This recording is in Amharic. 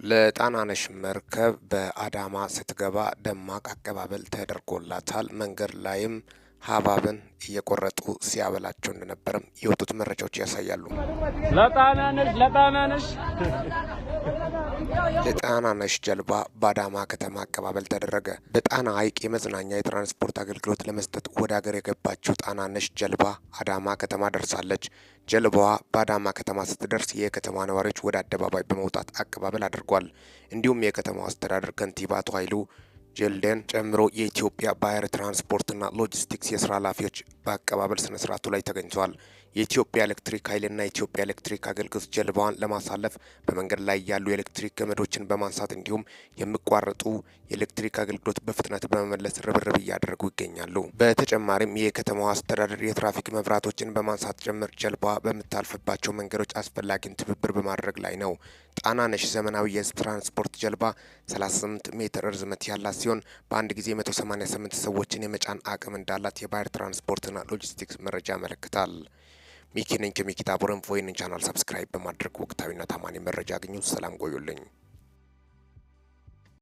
ለጣናነሽ መርከብ በአዳማ ስትገባ ደማቅ አቀባበል ተደርጎላታል። መንገድ ላይም ሀባብን እየቆረጡ ሲያበላቸው እንደነበረም የወጡት መረጃዎች ያሳያሉ። ለጣናነሽ ጀልባ በአዳማ ከተማ አቀባበል ተደረገ። በጣና ሐይቅ የመዝናኛ የትራንስፖርት አገልግሎት ለመስጠት ወደ ሀገር የገባችው ጣናነሽ ጀልባ አዳማ ከተማ ደርሳለች። ጀልባዋ በአዳማ ከተማ ስትደርስ የከተማ ነዋሪዎች ወደ አደባባይ በመውጣት አቀባበል አድርጓል። እንዲሁም የከተማው አስተዳደር ከንቲባ አቶ ኃይሉ ጀልደን ጨምሮ የኢትዮጵያ ባህር ትራንስፖርትና ሎጂስቲክስ የስራ ኃላፊዎች በአቀባበል ስነ ስርዓቱ ላይ ተገኝተዋል። የኢትዮጵያ ኤሌክትሪክ ኃይልና የኢትዮጵያ ኤሌክትሪክ አገልግሎት ጀልባዋን ለማሳለፍ በመንገድ ላይ ያሉ የኤሌክትሪክ ገመዶችን በማንሳት እንዲሁም የሚቋረጡ የኤሌክትሪክ አገልግሎት በፍጥነት በመመለስ ርብርብ እያደረጉ ይገኛሉ። በተጨማሪም የከተማዋ አስተዳደር የትራፊክ መብራቶችን በማንሳት ጭምር ጀልባዋ በምታልፍባቸው መንገዶች አስፈላጊን ትብብር በማድረግ ላይ ነው። ጣናነሽ ዘመናዊ የህዝብ ትራንስፖርት ጀልባ 38 ሜትር ርዝመት ያላት ሲሆን በአንድ ጊዜ 188 ሰዎችን የመጫን አቅም እንዳላት የባህር ትራንስፖርትና ሎጂስቲክስ መረጃ ያመለክታል። ሚኪ ነኝ ከሚኪ ታቦር ኢንፎ። ይህንን ቻናል ሰብስክራይብ በማድረግ ወቅታዊና ታማኒ መረጃ አግኙ። ሰላም ቆዩልኝ።